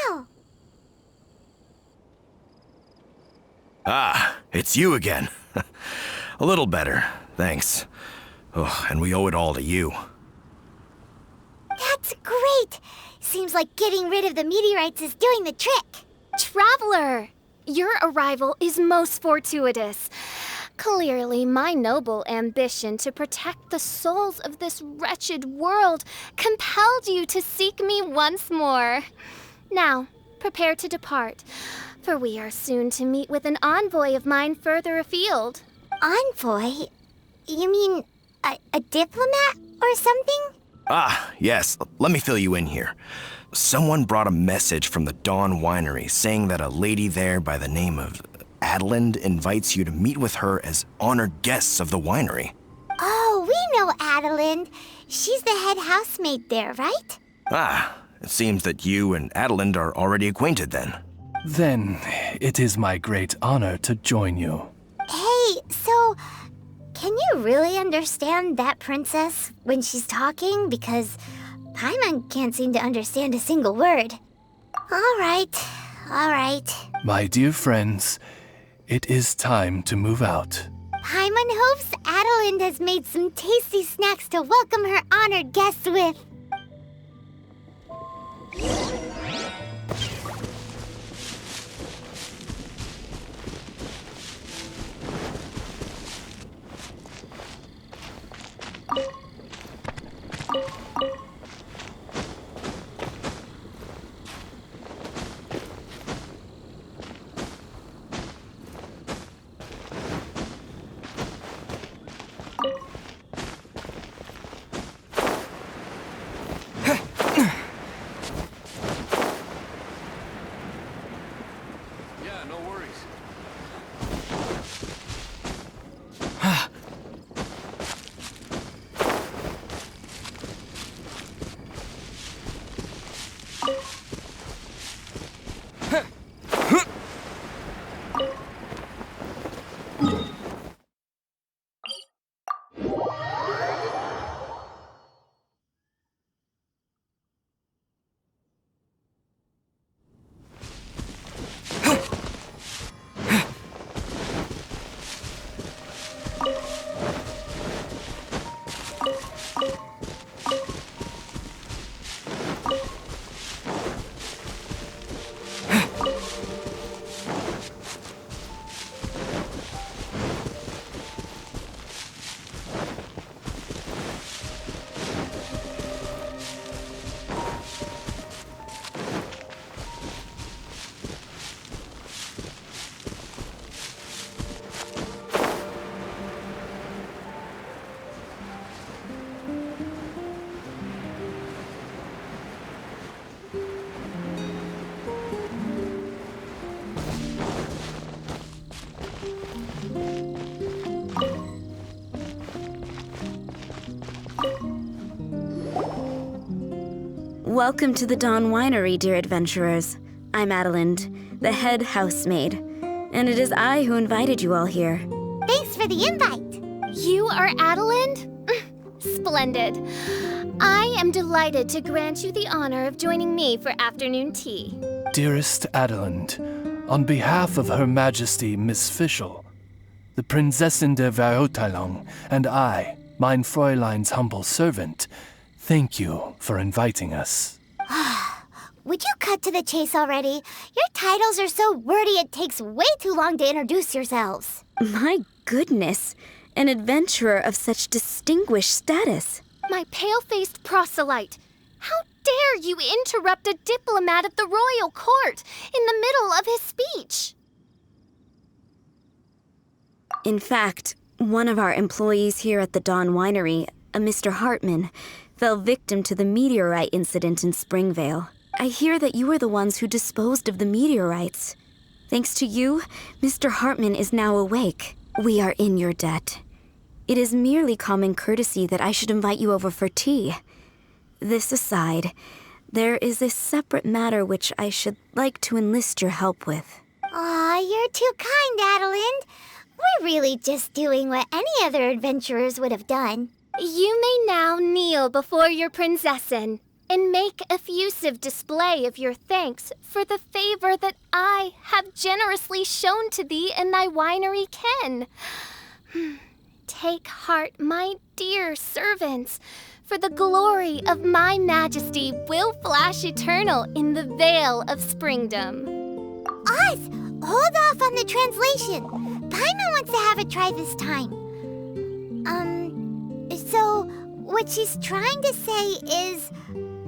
Now. Ah, it's you again. A little better, thanks. Oh, and we owe it all to you. That's great! Seems like getting rid of the meteorites is doing the trick. Traveler! Your arrival is most fortuitous. Clearly, my noble ambition to protect the souls of this wretched world compelled you to seek me once more. Now, prepare to depart, for we are soon to meet with an envoy of mine further afield. Envoy? You mean a diplomat or something? Ah, yes. Let me fill you in here. Someone brought a message from the Dawn Winery saying that a lady there by the name of Adeline invites you to meet with her as honored guests of the winery. Oh, we know Adeline. She's the head housemaid there, right? Ah, it seems that you and Adeline are already acquainted then. Then it is my great honor to join you. Hey, so can you really understand that princess when she's talking? Because Paimon can't seem to understand a single word. All right. My dear friends, it is time to move out. Paimon hopes Adeline has made some tasty snacks to welcome her honored guests with. Welcome to the Dawn Winery, dear adventurers. I'm Adelind, the head housemaid, and it is I who invited you all here. Thanks for the invite. You are Adelind? Splendid. I am delighted to grant you the honor of joining me for afternoon tea. Dearest Adelind, on behalf of Her Majesty Miss Fischl, the Prinzessin der Verurteilung, and I, mein Fräulein's humble servant, thank you for inviting us. Would you cut to the chase already? Your titles are so wordy it takes way too long to introduce yourselves. My goodness, an adventurer of such distinguished status. My pale-faced proselyte. How dare you interrupt a diplomat of the royal court in the middle of his speech? In fact, one of our employees here at the Dawn Winery, a Mr. Hartman, fell victim to the meteorite incident in Springvale. I hear that you were the ones who disposed of the meteorites. Thanks to you, Mr. Hartman is now awake. We are in your debt. It is merely common courtesy that I should invite you over for tea. This aside, there is a separate matter which I should like to enlist your help with. Aw, you're too kind, Adelind. We're really just doing what any other adventurers would have done. You may now kneel before your Prinzessin and make effusive display of your thanks for the favor that I have generously shown to thee and thy winery ken. Take heart, my dear servants, for the glory of my majesty will flash eternal in the vale of springdom. Oz, hold off on the translation. Paimon wants to have a try this time. So what she's trying to say is,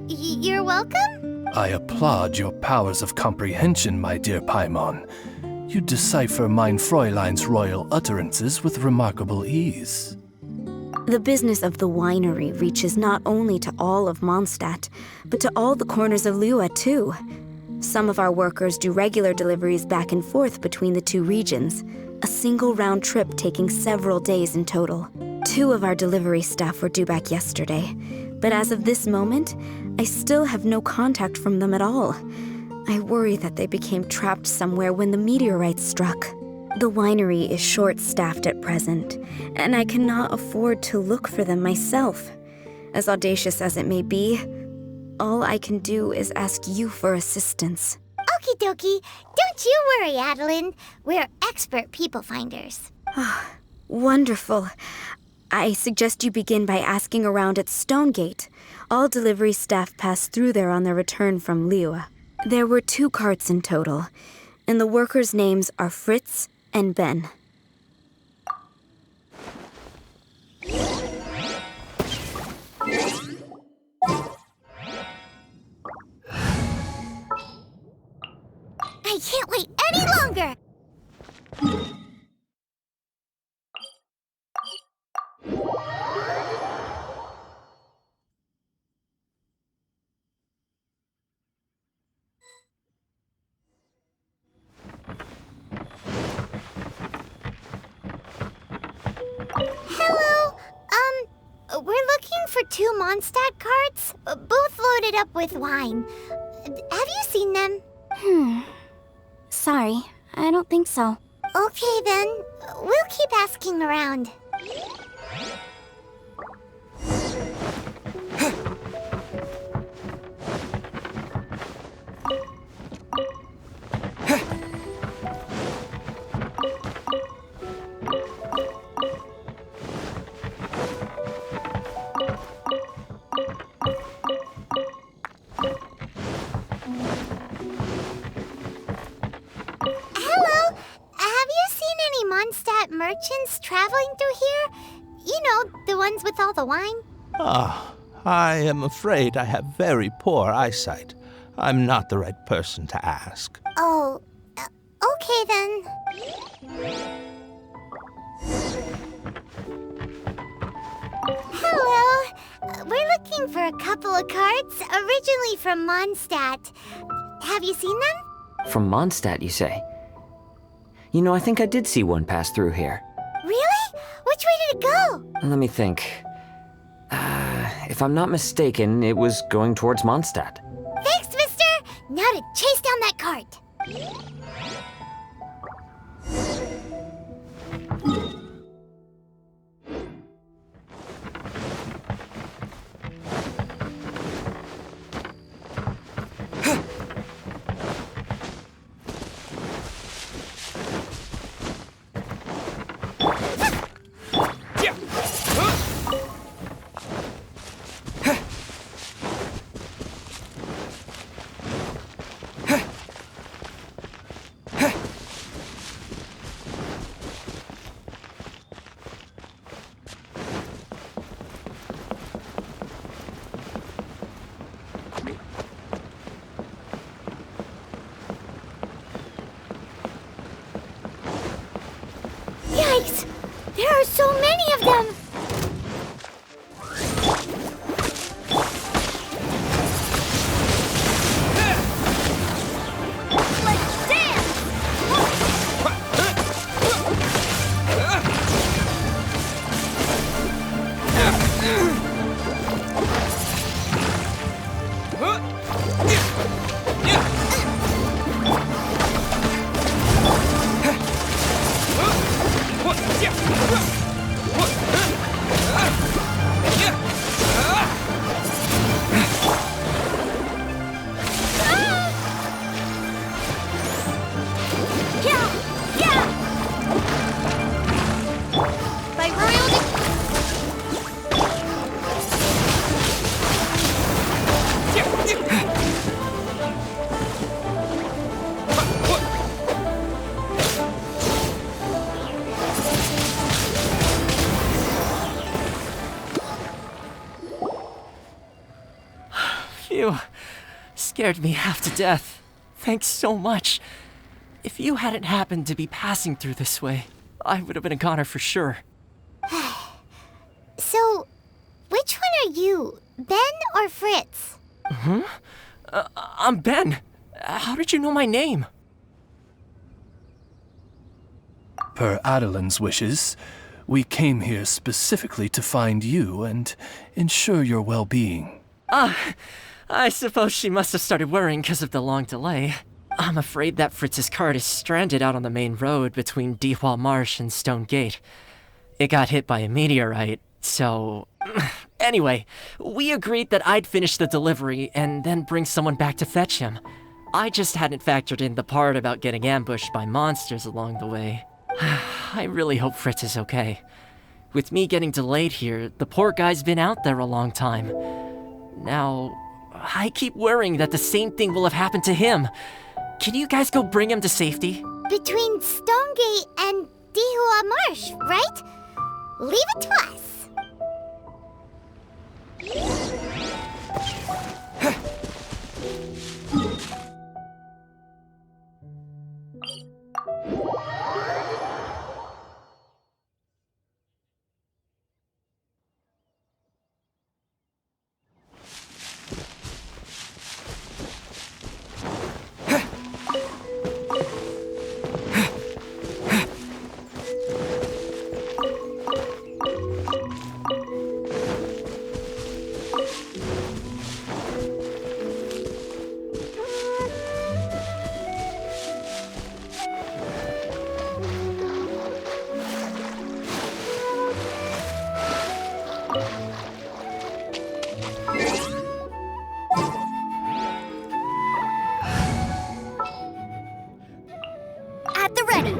you're welcome? I applaud your powers of comprehension, my dear Paimon. You decipher mein Fräulein's royal utterances with remarkable ease. The business of the winery reaches not only to all of Mondstadt, but to all the corners of Lua, too. Some of our workers do regular deliveries back and forth between the two regions, a single round trip taking several days in total. 2 of our delivery staff were due back yesterday, but as of this moment, I still have no contact from them at all. I worry that they became trapped somewhere when the meteorite struck. The winery is short-staffed at present, and I cannot afford to look for them myself. As audacious as it may be, all I can do is ask you for assistance. Okie dokie. Don't you worry, Adelind. We're expert people finders. Wonderful. I suggest you begin by asking around at Stonegate. All delivery staff pass through there on their return from Lua. There were 2 carts in total, and the workers' names are Fritz and Ben. I can't wait any longer! Hello, we're looking for 2 Mondstadt carts, both loaded up with wine. Have you seen them? Sorry, I don't think so. Okay then, we'll keep asking around. Mondstadt merchants traveling through here? You know, the ones with all the wine? I am afraid I have very poor eyesight. I'm not the right person to ask. Oh, okay then. Hello. We're looking for a couple of carts, originally from Mondstadt. Have you seen them? From Mondstadt, you say? You know, I think I did see one pass through here. Really? Which way did it go? Let me think. If If I'm not mistaken, it was going towards Mondstadt. Thanks, mister! Now to chase down that cart. Yikes! There are so many of them! Let's dance! By royal Phew. Scared me half to death. Thanks so much. If you hadn't happened to be passing through this way, I would have been a goner for sure. So, which one are you, Ben or Fritz? I'm Ben. How did you know my name? Per Adelin's wishes, we came here specifically to find you and ensure your well-being. I suppose she must have started worrying because of the long delay. I'm afraid that Fritz's cart is stranded out on the main road between Dihua Marsh and Stonegate. It got hit by a meteorite, so... Anyway, we agreed that I'd finish the delivery and then bring someone back to fetch him. I just hadn't factored in the part about getting ambushed by monsters along the way. I really hope Fritz is okay. With me getting delayed here, the poor guy's been out there a long time. Now, I keep worrying that the same thing will have happened to him. Can you guys go bring him to safety? Between Stonegate and Dihua Marsh, right? Leave it to us. At the ready.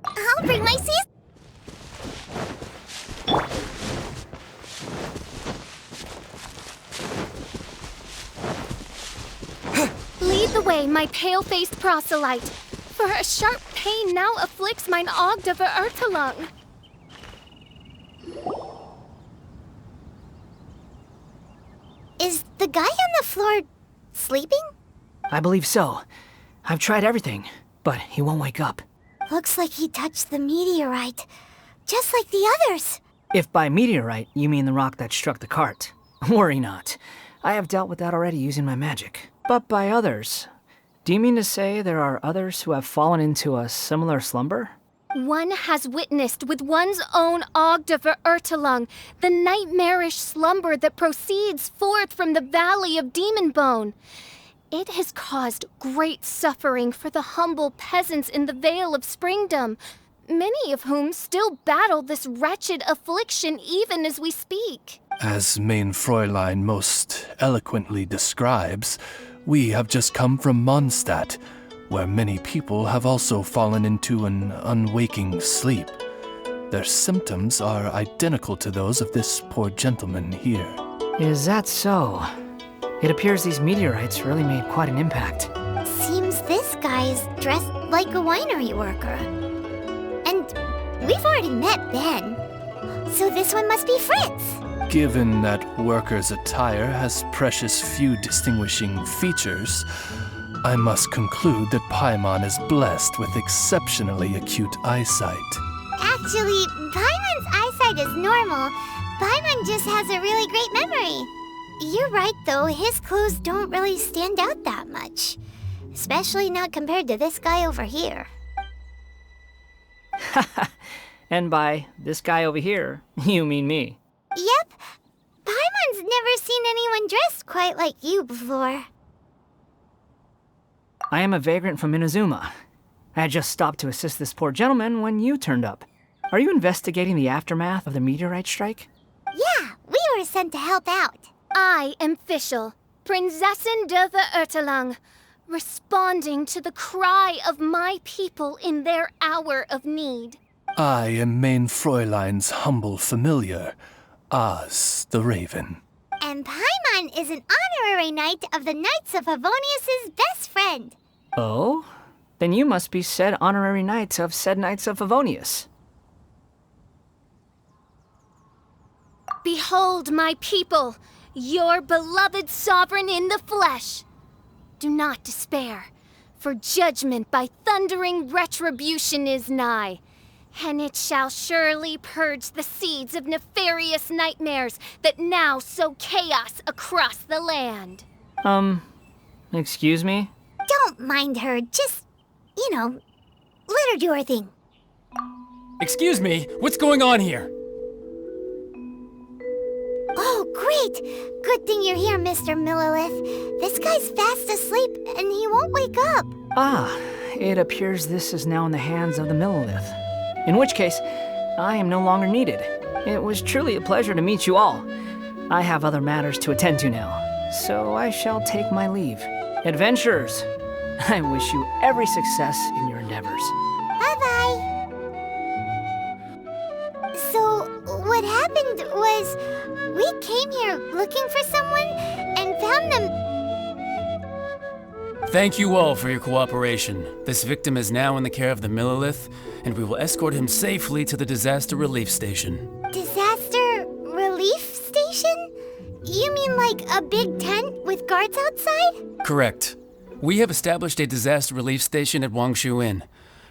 I'll bring my season. Lead the way, my pale-faced proselyte, for a sharp pain now afflicts mine Ogd of Ertelung. Is the guy on the floor sleeping? I believe so. I've tried everything, but he won't wake up. Looks like he touched the meteorite, just like the others. If by meteorite you mean the rock that struck the cart, worry not. I have dealt with that already using my magic. But by others, do you mean to say there are others who have fallen into a similar slumber? One has witnessed with one's own Ogda Verurtelung the nightmarish slumber that proceeds forth from the Valley of Demonbone. It has caused great suffering for the humble peasants in the Vale of Springdom, many of whom still battle this wretched affliction even as we speak. As Main Fräulein most eloquently describes, we have just come from Mondstadt, where many people have also fallen into an unwaking sleep. Their symptoms are identical to those of this poor gentleman here. Is that so? It appears these meteorites really made quite an impact. Seems this guy is dressed like a winery worker. And we've already met Ben. So this one must be Fritz. Given that worker's attire has precious few distinguishing features, I must conclude that Paimon is blessed with exceptionally acute eyesight. Actually, Paimon's eyesight is normal. Paimon just has a really great memory. You're right, though. His clothes don't really stand out that much. Especially not compared to this guy over here. And by this guy over here, you mean me. Yep. Paimon's never seen anyone dressed quite like you before. I am a vagrant from Inazuma. I had just stopped to assist this poor gentleman when you turned up. Are you investigating the aftermath of the meteorite strike? Yeah, we were sent to help out. I am Fischl, Prinzessin der Verurtelung, responding to the cry of my people in their hour of need. I am Main Fräulein's humble familiar, Oz the Raven. And Paimon is an honorary knight of the Knights of Favonius's best friend. Oh? Then you must be said honorary knight of said Knights of Favonius. Behold my people, your beloved sovereign in the flesh. Do not despair, for judgment by thundering retribution is nigh, and it shall surely purge the seeds of nefarious nightmares that now sow chaos across the land. Excuse me? Don't mind her, just, let her do her thing. Excuse me, what's going on here? Oh, great! Good thing you're here, Mr. Millilith. This guy's fast asleep, and he won't wake up. Ah, it appears this is now in the hands of the Millilith. In which case, I am no longer needed. It was truly a pleasure to meet you all. I have other matters to attend to now, so I shall take my leave. Adventurers, I wish you every success in your endeavors. Bye-bye. So, what happened was, we came here looking for someone and found them. Thank you all for your cooperation. This victim is now in the care of the Millilith, and we will escort him safely to the disaster relief station. Disaster relief station? You mean like a big tent with guards outside? Correct. We have established a disaster relief station at Wangshu Inn,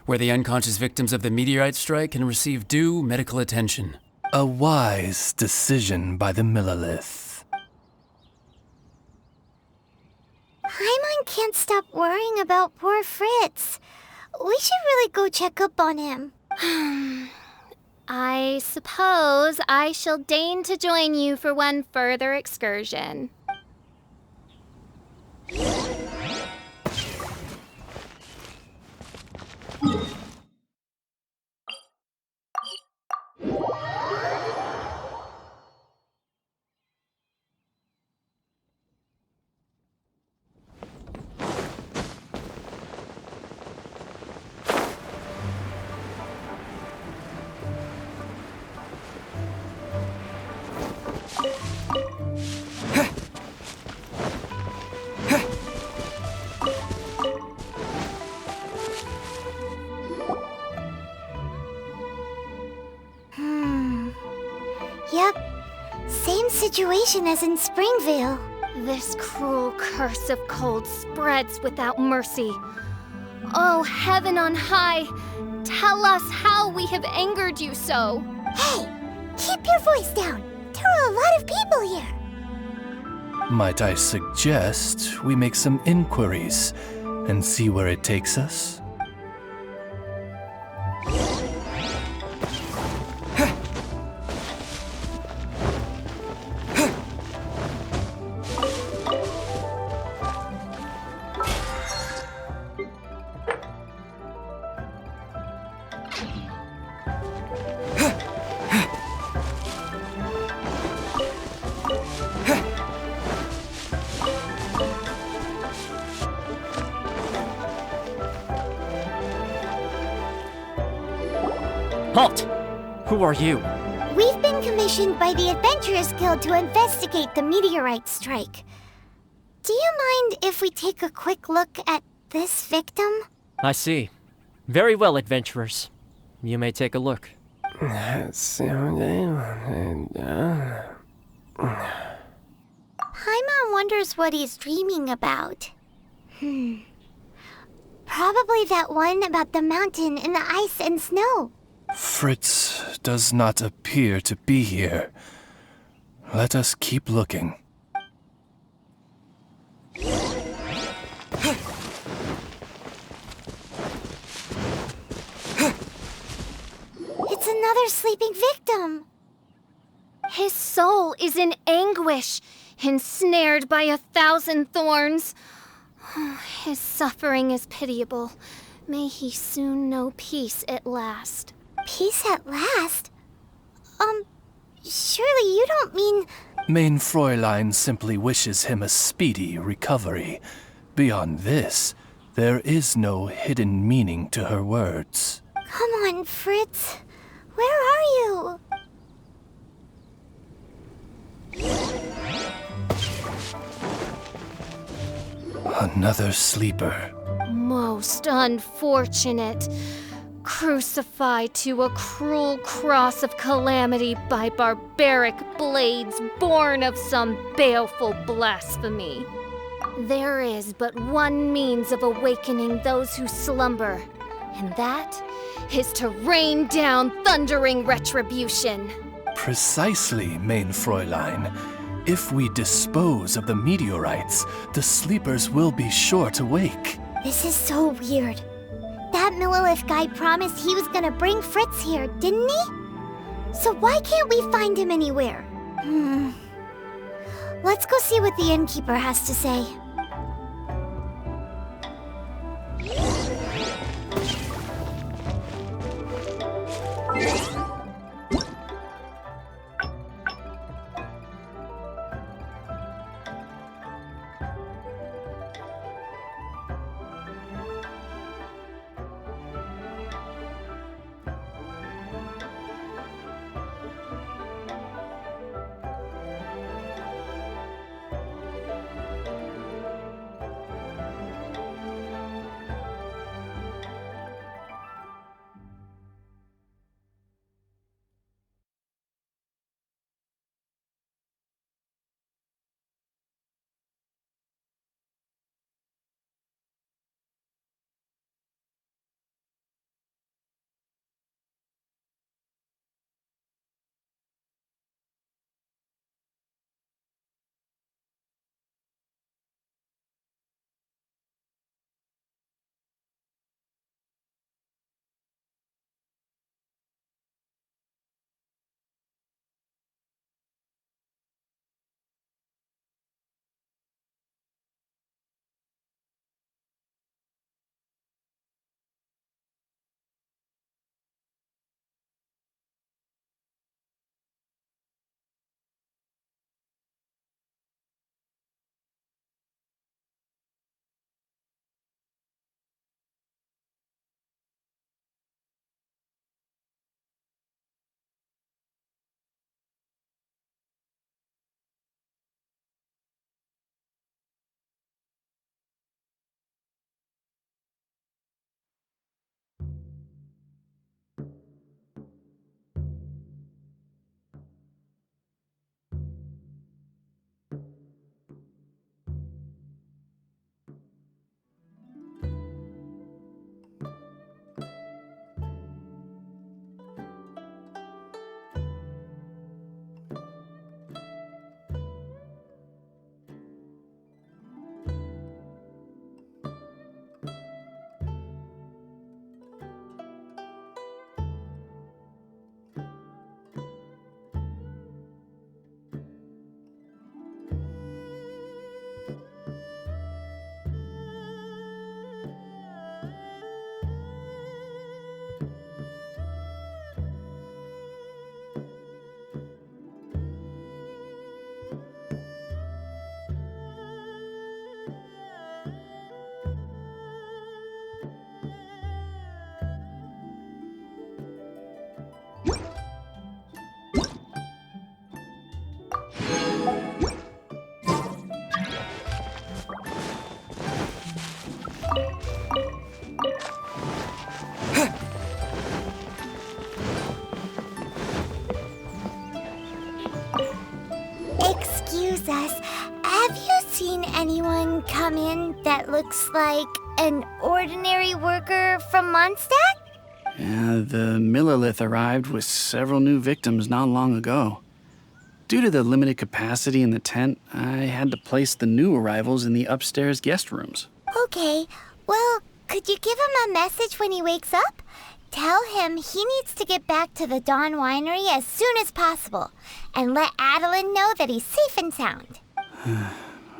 where the unconscious victims of the meteorite strike can receive due medical attention. A wise decision by the Millilith. Paimon can't stop worrying about poor Fritz. We should really go check up on him. I suppose I shall deign to join you for one further excursion. Yep, same situation as in Springvale. This cruel curse of cold spreads without mercy. Oh, heaven on high, tell us how we have angered you so. Hey, keep your voice down. There are a lot of people here. Might I suggest we make some inquiries and see where it takes us? Halt! Who are you? We've been commissioned by the Adventurers Guild to investigate the meteorite strike. Do you mind if we take a quick look at this victim? I see. Very well, adventurers. You may take a look. Paimon wonders what he's dreaming about. Probably that one about the mountain and the ice and snow. Fritz does not appear to be here. Let us keep looking. It's another sleeping victim. His soul is in anguish, ensnared by 1,000 thorns. His suffering is pitiable. May he soon know peace at last. Peace at last? Surely you don't mean... Main Fräulein simply wishes him a speedy recovery. Beyond this, there is no hidden meaning to her words. Come on, Fritz. Where are you? Another sleeper. Most unfortunate. Crucified to a cruel cross of calamity by barbaric blades born of some baleful blasphemy. There is but one means of awakening those who slumber, and that is to rain down thundering retribution. Precisely, Main Fräulein. If we dispose of the meteorites, the sleepers will be sure to wake. This is so weird. That Millilith guy promised he was gonna bring Fritz here, didn't he? So why can't we find him anywhere? Let's go see what the innkeeper has to say. excuse us, have you seen anyone come in that looks like an ordinary worker from Mondstadt? Yeah, the Millilith arrived with several new victims not long ago. Due to the limited capacity in the tent, I had to place the new arrivals in the upstairs guest rooms. Okay, well, could you give him a message when he wakes up? Tell him he needs to get back to the Dawn Winery as soon as possible, and let Adeline know that he's safe and sound.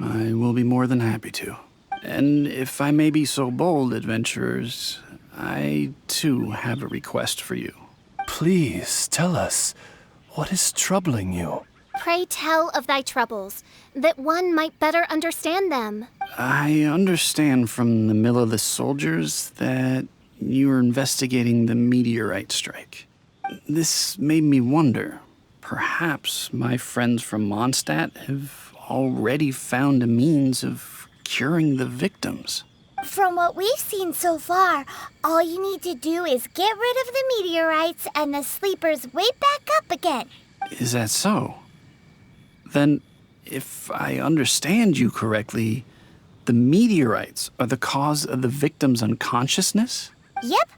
I will be more than happy to. And if I may be so bold, adventurers, I too have a request for you. Please tell us, what is troubling you? Pray tell of thy troubles, that one might better understand them. I understand from the Millilith soldiers that you are investigating the meteorite strike. This made me wonder, perhaps my friends from Mondstadt have already found a means of curing the victims. From what we've seen so far, all you need to do is get rid of the meteorites and the sleepers wake back up again. Is that so? Then, if I understand you correctly, the meteorites are the cause of the victim's unconsciousness? Yep.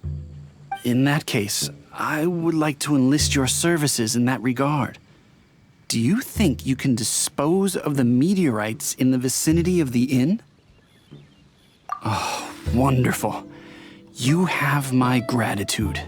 In that case, I would like to enlist your services in that regard. Do you think you can dispose of the meteorites in the vicinity of the inn? Oh, wonderful. You have my gratitude.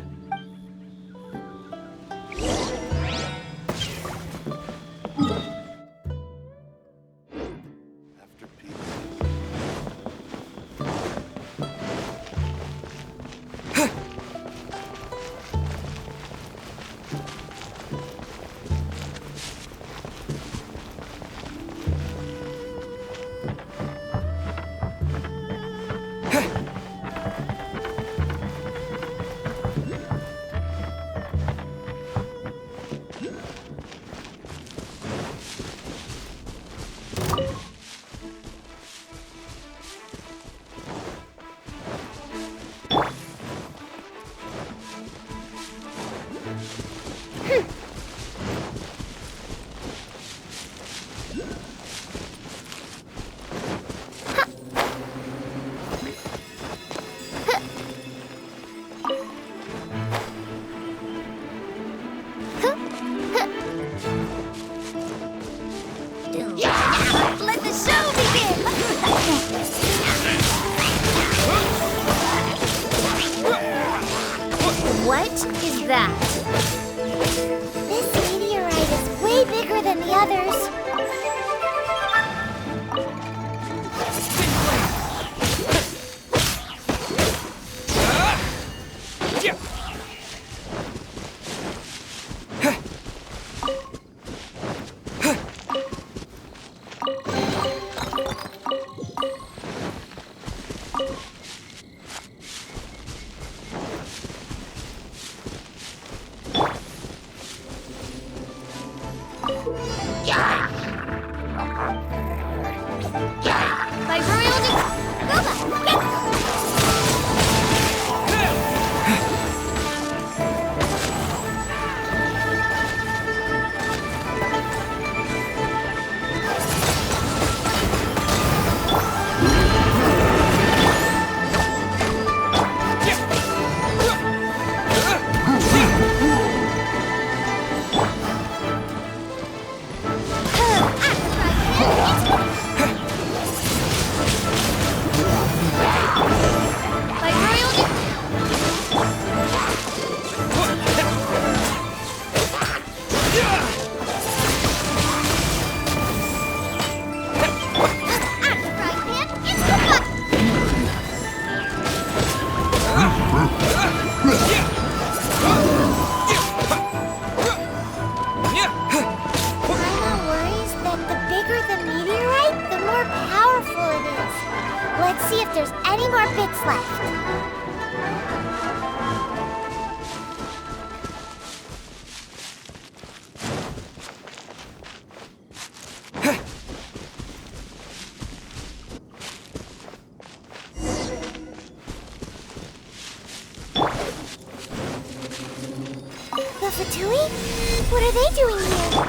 Let the show begin! What is that? This meteorite is way bigger than the others. Let's see if there's any more bits left. The Fatui? What are they doing here?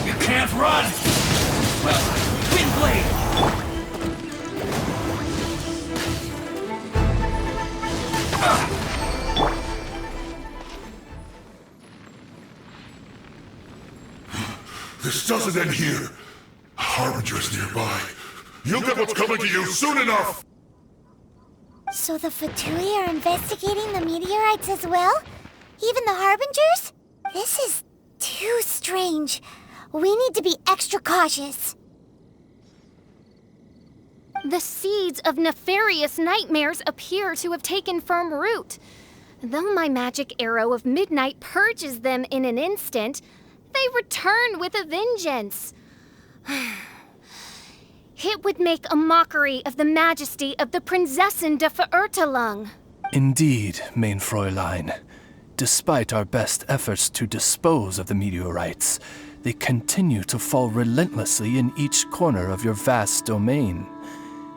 You can't run! Well, Wind Blade! This doesn't end here. Harbinger's nearby. You'll get what's coming to you soon enough! So the Fatui are investigating the meteorites as well? Even the Harbingers? This is too strange. We need to be extra cautious. The seeds of nefarious nightmares appear to have taken firm root. Though my magic arrow of midnight purges them in an instant, they return with a vengeance. It would make a mockery of the majesty of the Prinzessin de Verurtelung. Indeed, mein Fräulein. Despite our best efforts to dispose of the meteorites, they continue to fall relentlessly in each corner of your vast domain.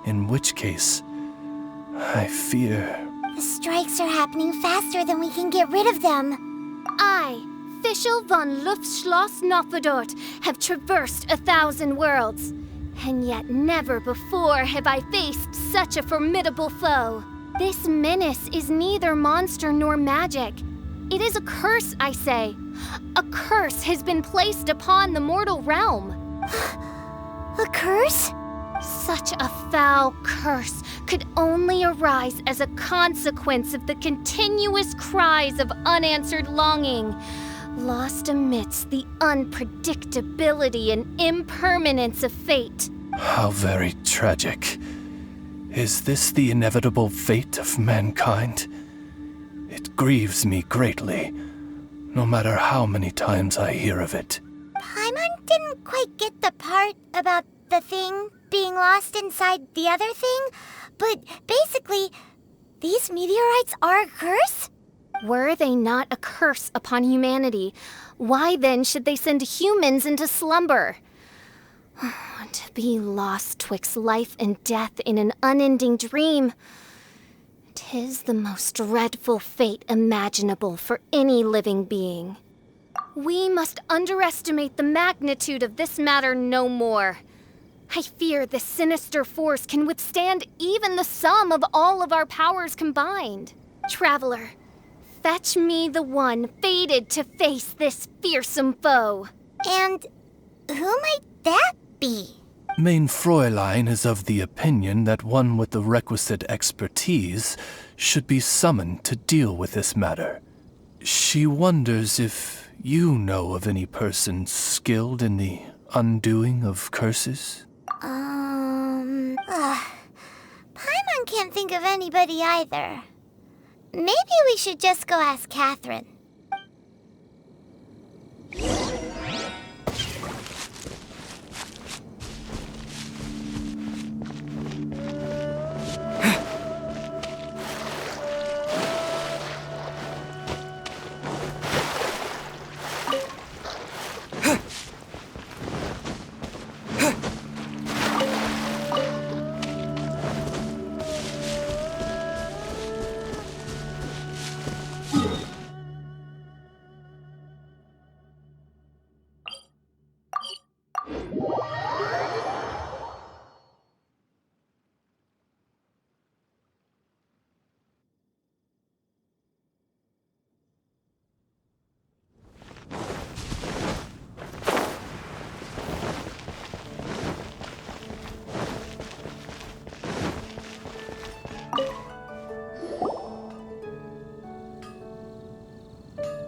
In which case, I fear... The strikes are happening faster than we can get rid of them. I, Fischl von Luftschloss Nofedort, have traversed 1,000 worlds. And yet never before have I faced such a formidable foe. This menace is neither monster nor magic. It is a curse, I say. A curse has been placed upon the mortal realm. A curse? Such a foul curse could only arise as a consequence of the continuous cries of unanswered longing, lost amidst the unpredictability and impermanence of fate. How very tragic. Is this the inevitable fate of mankind? It grieves me greatly, no matter how many times I hear of it. Paimon didn't quite get the part about the thing being lost inside the other thing, but basically, these meteorites are a curse? Were they not a curse upon humanity, why then should they send humans into slumber? To be lost twixt life and death in an unending dream, 'tis the most dreadful fate imaginable for any living being. We must underestimate the magnitude of this matter no more. I fear this sinister force can withstand even the sum of all of our powers combined. Traveler, fetch me the one fated to face this fearsome foe. And who might that be? Mein Fräulein is of the opinion that one with the requisite expertise should be summoned to deal with this matter. She wonders if you know of any person skilled in the undoing of curses? Paimon can't think of anybody either. Maybe we should just go ask Catherine.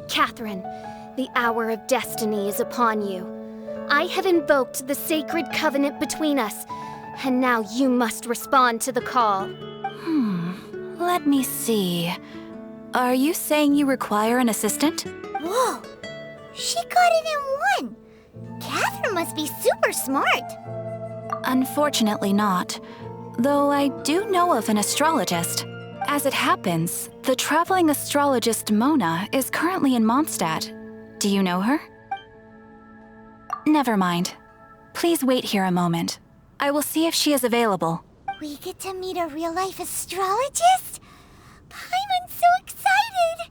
Catherine, the hour of destiny is upon you. I have invoked the sacred covenant between us, and now you must respond to the call. Let me see. Are you saying you require an assistant? Whoa! She got it in one! Catherine must be super smart! Unfortunately not, though I do know of an astrologist. As it happens, the traveling astrologist Mona is currently in Mondstadt. Do you know her? Never mind. Please wait here a moment. I will see if she is available. We get to meet a real-life astrologist? Paimon's so excited!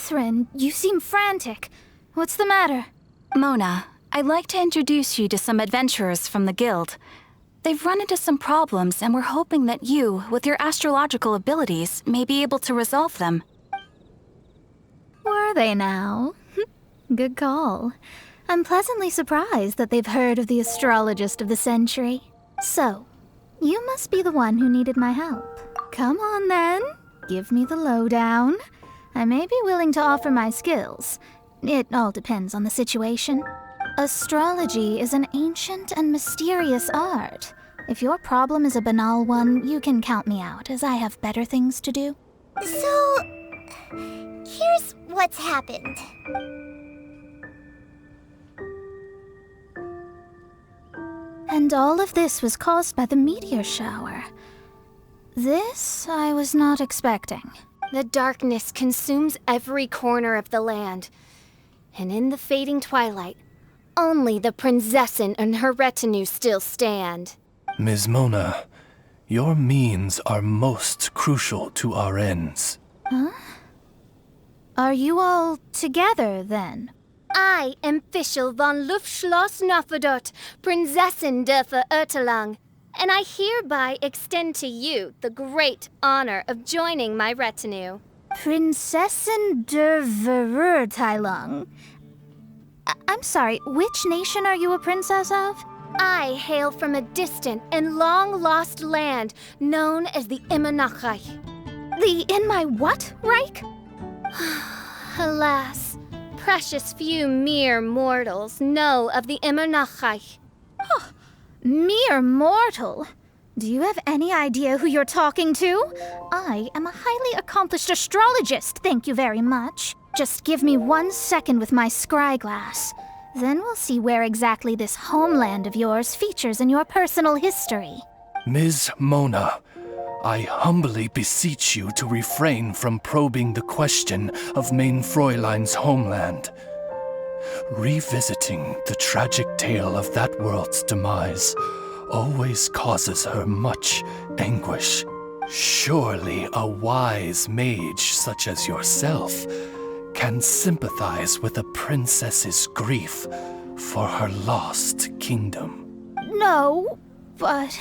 Catherine, you seem frantic. What's the matter? Mona, I'd like to introduce you to some adventurers from the guild. They've run into some problems, and we're hoping that you, with your astrological abilities, may be able to resolve them. Were they now? Good call. I'm pleasantly surprised that they've heard of the astrologist of the century. So, you must be the one who needed my help. Come on then, give me the lowdown. I may be willing to offer my skills. It all depends on the situation. Astrology is an ancient and mysterious art. If your problem is a banal one, you can count me out, as I have better things to do. So, here's what's happened. And all of this was caused by the meteor shower. This I was not expecting. The darkness consumes every corner of the land. And in the fading twilight, only the Prinzessin and her retinue still stand. Ms. Mona, your means are most crucial to our ends. Huh? Are you all together, then? I am Fischl von Luftschloss Nofadot, Prinzessin der Verurteilung, and I hereby extend to you the great honor of joining my retinue. Prinzessin der Verurteilung? I'm sorry, which nation are you a princess of? I hail from a distant and long-lost land known as the Immernachtreich. The in my what, Reich? Alas, precious few mere mortals know of the Immernachtreich. Oh, mere mortal? Do you have any idea who you're talking to? I am a highly accomplished astrologist, thank you very much. Just give me 1 second with my scryglass. Then we'll see where exactly this homeland of yours features in your personal history. Ms. Mona, I humbly beseech you to refrain from probing the question of Main Fräulein's homeland. Revisiting the tragic tale of that world's demise always causes her much anguish. Surely a wise mage such as yourself can sympathize with a princess's grief for her lost kingdom. No, but...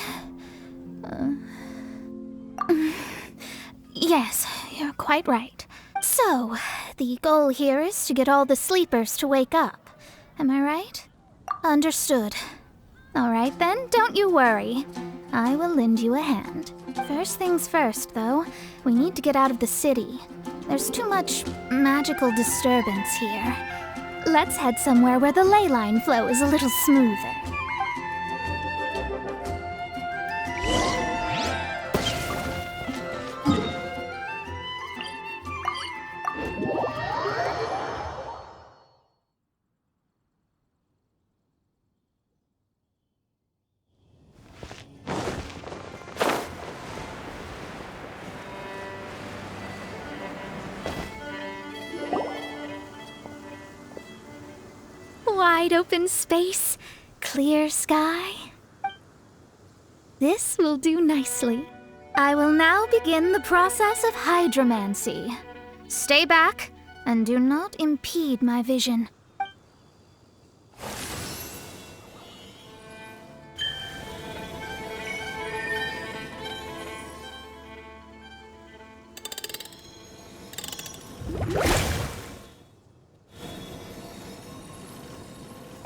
Yes, you're quite right. So, the goal here is to get all the sleepers to wake up. Am I right? Understood. All right then, don't you worry. I will lend you a hand. First things first, though, we need to get out of the city. There's too much magical disturbance here. Let's head somewhere where the ley line flow is a little smoother. Wide open space, clear sky. This will do nicely. I will now begin the process of hydromancy. Stay back and do not impede my vision.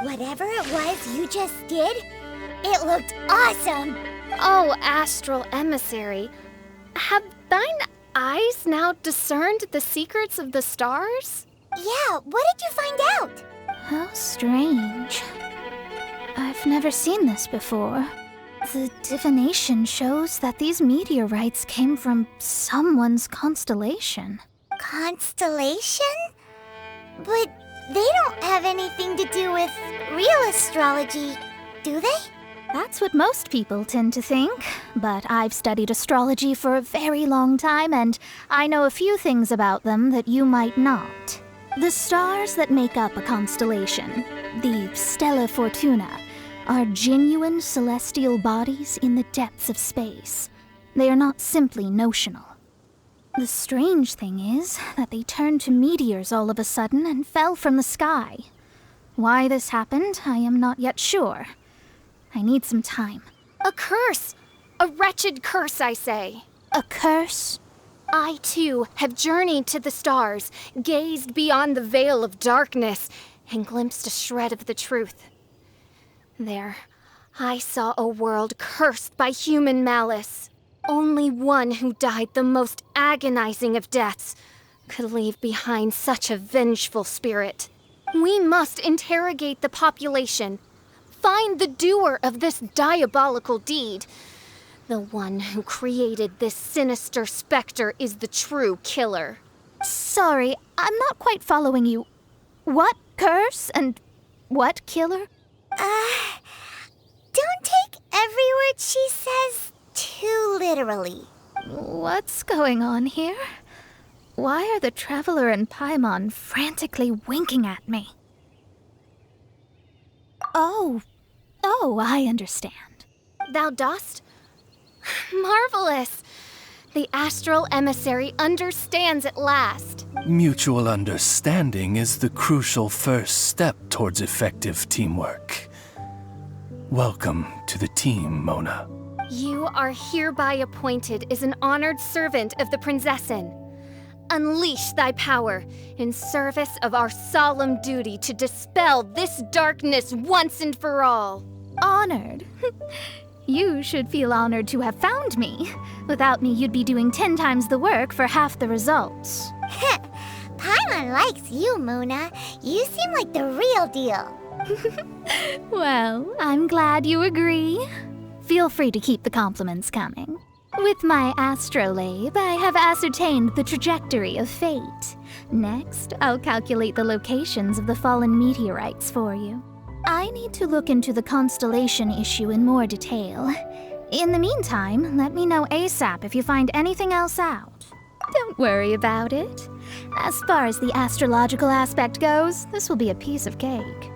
Whatever it was you just did, it looked awesome! Oh, astral emissary, have thine eyes now discerned the secrets of the stars? Yeah, what did you find out? How strange. I've never seen this before. The divination shows that these meteorites came from someone's constellation. Constellation? But they don't have anything to do with real astrology, do they? That's what most people tend to think, but I've studied astrology for a very long time, and I know a few things about them that you might not. The stars that make up a constellation, the Stella Fortuna, are genuine celestial bodies in the depths of space. They are not simply notional. The strange thing is that they turned to meteors all of a sudden and fell from the sky. Why this happened, I am not yet sure. I need some time. A curse! A wretched curse, I say. A curse? I, too, have journeyed to the stars, gazed beyond the veil of darkness, and glimpsed a shred of the truth. There, I saw a world cursed by human malice. Only one who died the most agonizing of deaths could leave behind such a vengeful spirit. We must interrogate the population, find the doer of this diabolical deed. The one who created this sinister specter is the true killer. Sorry, I'm not quite following you. What curse and what killer? Don't take every word she says too literally. What's going on here? Why are the Traveler and Paimon frantically winking at me? Oh, I understand. Thou dost? Marvelous! The astral emissary understands at last. Mutual understanding is the crucial first step towards effective teamwork. Welcome to the team, Mona. You are hereby appointed as an honored servant of the Prinzessin. Unleash thy power in service of our solemn duty to dispel this darkness once and for all. Honored? You should feel honored to have found me. Without me, you'd be doing 10 times the work for half the results. Paimon likes you, Mona. You seem like the real deal. Well, I'm glad you agree. Feel free to keep the compliments coming. With my astrolabe, I have ascertained the trajectory of fate. Next, I'll calculate the locations of the fallen meteorites for you. I need to look into the constellation issue in more detail. In the meantime, let me know ASAP if you find anything else out. Don't worry about it. As far as the astrological aspect goes, this will be a piece of cake.